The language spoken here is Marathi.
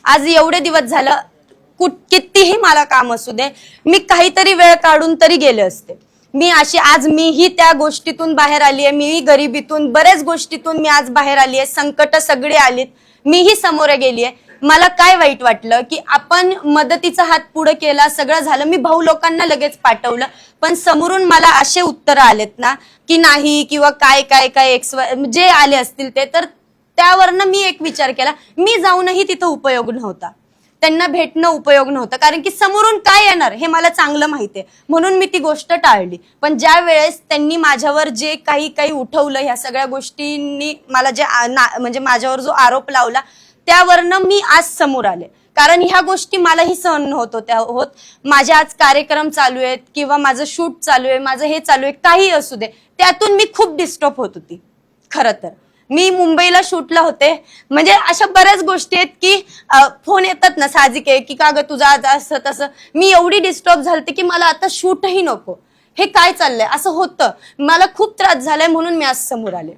आज एवढे दिवस झालं कितीही मला काम असू दे, मी काहीतरी वेळ काढून तरी गेले असते. मी अशी आज मीही त्या गोष्टीतून बाहेर आली आहे, मीही गरिबीतून बऱ्याच गोष्टीतून मी आज बाहेर आली आहे. संकट सगळे आलीत, मीही समोर गेली आहे. मला काय वाईट वाटलं की आपण मदतीचा हात पुढे केला, सगळं झालं, मी भाऊ लोकांना लगेच पाठवलं, पण समोरून मला असे उत्तर आलेत ना की नाही किंवा काय काय काय जे आले असतील ते, तर त्यावरनं मी एक विचार केला, मी जाऊनही तिथं उपयोग नव्हता, त्यांना भेटणं उपयोग नव्हतं, कारण की समोरून काय येणार हे मला चांगलं माहिती आहे, म्हणून मी ती गोष्ट टाळली. पण ज्या वेळेस त्यांनी माझ्यावर जे काही उठवलं, ह्या सगळ्या गोष्टींनी मला जे म्हणजे माझ्यावर जो आरोप लावला, त्यावरनं मी आज समोर आले. कारण ह्या गोष्टी मलाही सहन होत होत्या. माझे आज कार्यक्रम चालू आहेत किंवा माझं शूट चालू आहे, माझं हे चालू आहे, काही असू दे, त्यातून मी खूप डिस्टर्ब होत होती. खरं तर मी मुंबईला शूटला होते, म्हणजे अशा बऱ्याच गोष्टी आहेत की फोन येतात ना, साहजिक आहे की का ग तुझं आज असं तसं. मी एवढी डिस्टर्ब झालते की मला आता शूटही नको, हे काय चाललंय असं होतं, मला खूप त्रास झालाय, म्हणून मी आज समोर आले.